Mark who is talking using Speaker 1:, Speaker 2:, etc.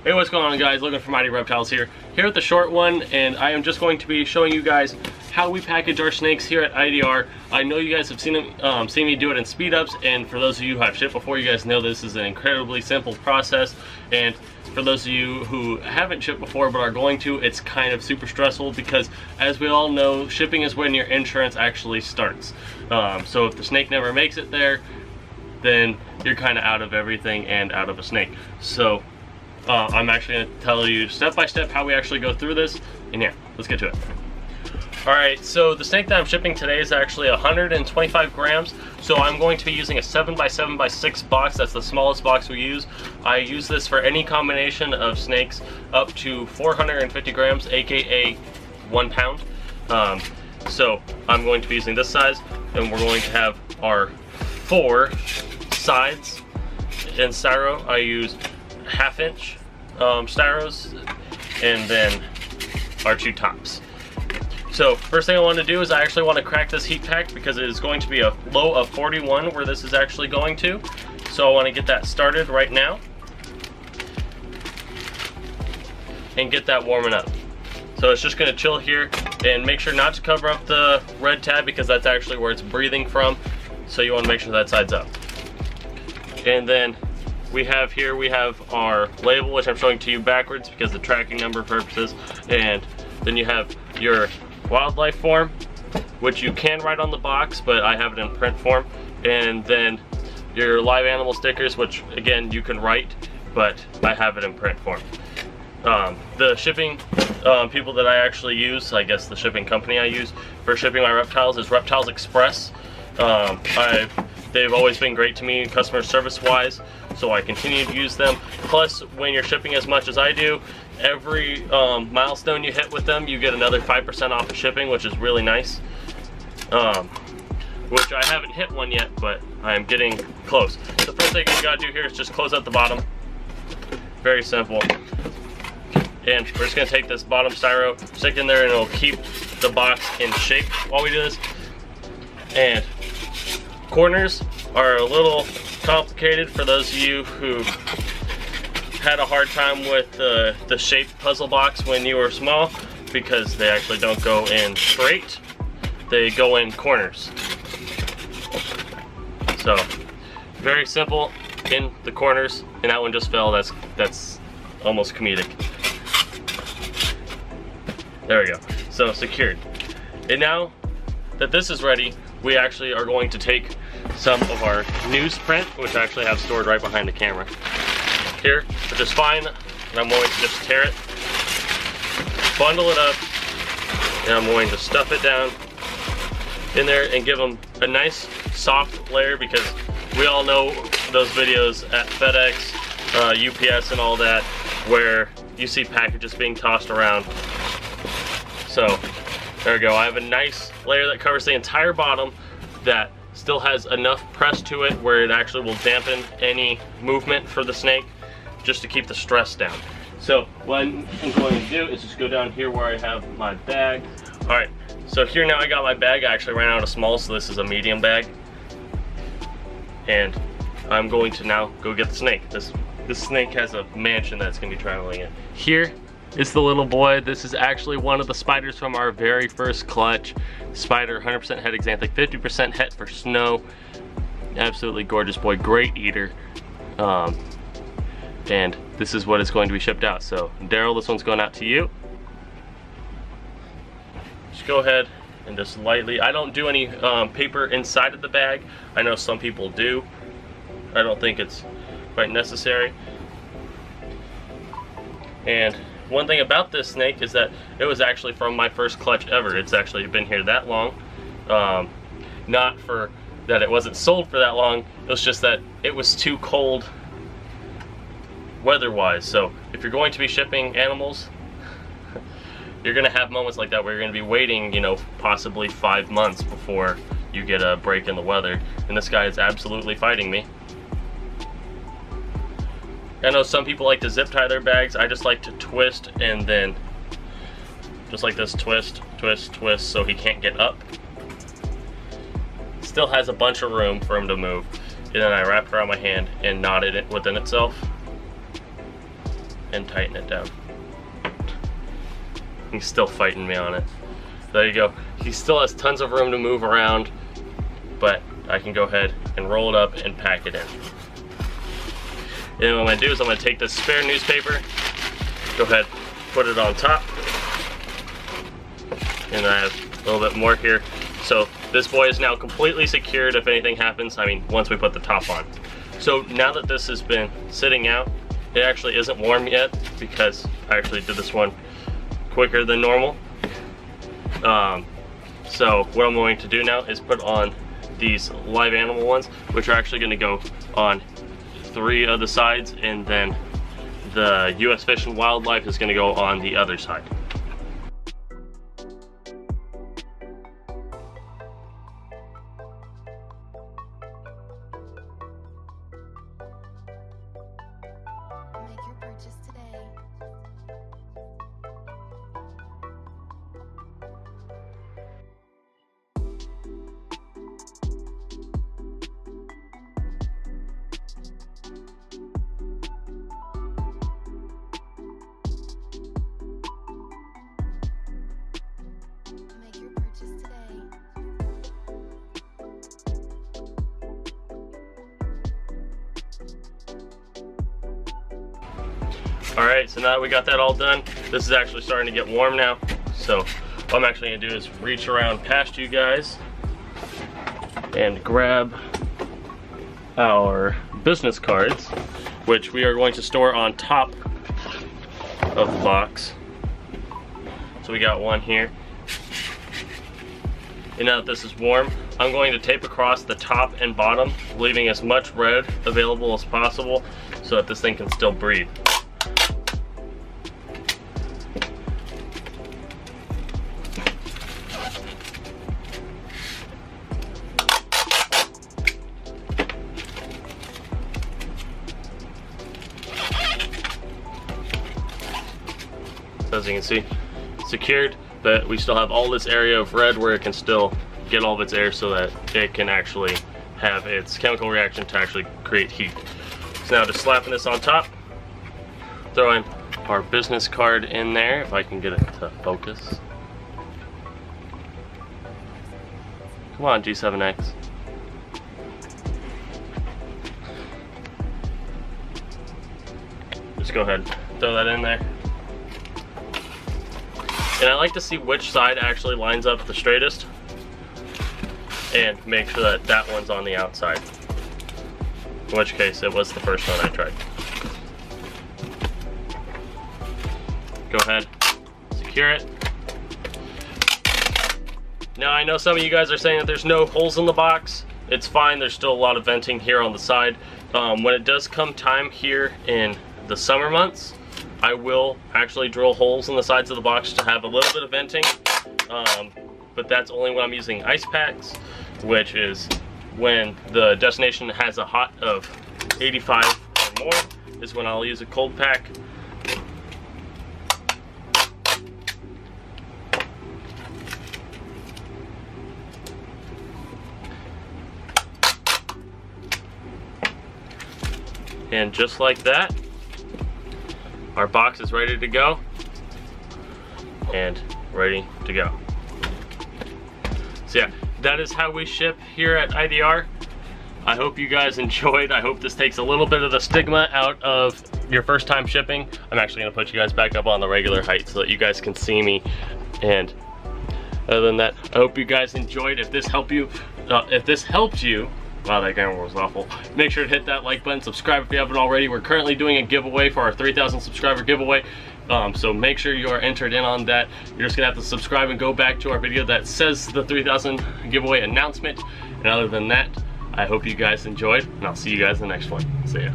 Speaker 1: Hey, what's going on, guys? Looking for Mighty Reptiles here with the short one, and I am just going to be showing you guys how we package our snakes here at IDR. I know you guys have seen me do it in speed ups, and for those of you who have shipped before, you guys know this is an incredibly simple process. And for those of you who haven't shipped before but are going to, it's kind of super stressful because, as we all know, shipping is when your insurance actually starts. So if the snake never makes it there, then you're kind of out of everything and out of a snake. So I'm actually going to tell you step by step how we actually go through this, and yeah, let's get to it. Alright, so the snake that I'm shipping today is actually 125 grams, so I'm going to be using a 7x7x6 box. That's the smallest box we use. I use this for any combination of snakes up to 450 grams, aka 1 pound. So I'm going to be using this size, and we're going to have our 4 sides in styro. I use 1/2 inch styros, and then our 2 tops. So first thing I want to do is I actually want to crack this heat pack because it is going to be a low of 41 where this is actually going to. So I want to get that started right now and get that warming up. So it's just going to chill here, and make sure not to cover up the red tab because that's actually where it's breathing from. So you want to make sure that side's up. And then we have our label, which I'm showing to you backwards because of tracking number purposes. And then you have your wildlife form, which you can write on the box, but I have it in print form. And then your live animal stickers, which again you can write, but I have it in print form. The shipping people that I actually use, I guess the shipping company I use for shipping my reptiles is Reptiles Express. They've always been great to me customer service wise, so I continue to use them. Plus, when you're shipping as much as I do, every milestone you hit with them, you get another 5% off of shipping, which is really nice. Which I haven't hit one yet, but I'm getting close. The first thing you gotta do here is just close out the bottom. Very simple. And we're just gonna take this bottom styro, stick in there, and it'll keep the box in shape while we do this. And corners are a little complicated for those of you who had a hard time with the shaped puzzle box when you were small, because they actually don't go in straight, they go in corners. So very simple in the corners, and that one just fell. That's almost comedic. There we go. So secured. And now that this is ready, we actually are going to take some of our newsprint, which I actually have stored right behind the camera here, which is fine, and I'm going to just tear it, bundle it up, and I'm going to stuff it down in there and give them a nice soft layer, because we all know those videos at FedEx, UPS and all that, where you see packages being tossed around. So there we go. I have a nice layer that covers the entire bottom that still has enough press to it where it actually will dampen any movement for the snake, just to keep the stress down. So what I'm going to do is just go down here where I have my bag. Alright, so here now I got my bag. I actually ran out of small, so this is a medium bag. And I'm going to now go get the snake. This snake has a mansion that's going to be traveling in. Here is the little boy. This is actually one of the spiders from our very first clutch. Spider, 100% het xanthic, 50% het for snow. Absolutely gorgeous boy, great eater. And this is what is going to be shipped out. So Daryl, this one's going out to you. Just go ahead and just lightly, I don't do any paper inside of the bag. I know some people do. I don't think it's quite necessary. And one thing about this snake is that it was actually from my first clutch ever. It's actually been here that long. Not for that it wasn't sold for that long, it was just that it was too cold weather-wise. So if you're going to be shipping animals, you're gonna have moments like that where you're gonna be waiting, you know, possibly 5 months before you get a break in the weather. And this guy is absolutely fighting me. I know some people like to zip tie their bags. I just like to twist, and then just like this, twist, twist, twist, so he can't get up. Still has a bunch of room for him to move. And then I wrap it around my hand and knot it within itself. and tighten it down. He's still fighting me on it. There you go. He still has tons of room to move around, but I can go ahead and roll it up and pack it in. And what I'm gonna do is I'm gonna take this spare newspaper, go ahead, put it on top, and I have a little bit more here. So this boy is now completely secured if anything happens, I mean, once we put the top on. So now that this has been sitting out, it actually isn't warm yet because I actually did this one quicker than normal. So what I'm going to do now is put on these live animal ones, which are actually gonna go on 3 of the sides, and then the US Fish and Wildlife is gonna go on the other side.
Speaker 2: Make your purchase today. Make your purchase today.
Speaker 1: Alright, so now that we got that all done, this is actually starting to get warm now. So what I'm actually gonna do is reach around past you guys and grab our business cards, which we are going to store on top of the box. So we got one here. And now that this is warm, I'm going to tape across the top and bottom, leaving as much red available as possible so that this thing can still breathe. As you can see, secured, but we still have all this area of red where it can still get all of its air so that it can actually have its chemical reaction to actually create heat. So now just slapping this on top, throwing our business card in there, if I can get it to focus. Come on, G7X. Just go ahead, throw that in there. And I like to see which side actually lines up the straightest and make sure that that one's on the outside. In which case, it was the first one I tried. Go ahead, secure it. Now I know some of you guys are saying that there's no holes in the box. It's fine, there's still a lot of venting here on the side. When it does come time here in the summer months, I will actually drill holes in the sides of the box to have a little bit of venting, but that's only when I'm using ice packs, which is when the destination has a hot of 85 or more, is when I'll use a cold pack. And just like that, our box is ready to go and ready to go. So yeah, that is how we ship here at IDR. I hope you guys enjoyed. I hope this takes a little bit of the stigma out of your first time shipping. I'm actually gonna put you guys back up on the regular height so that you guys can see me. And other than that, I hope you guys enjoyed. If this helped you, wow, that camera was awful. Make sure to hit that like button, subscribe if you haven't already. We're currently doing a giveaway for our 3,000 subscriber giveaway. So make sure you are entered in on that. You're just gonna have to subscribe and go back to our video that says the 3,000 giveaway announcement. And other than that, I hope you guys enjoyed, and I'll see you guys in the next one. See ya.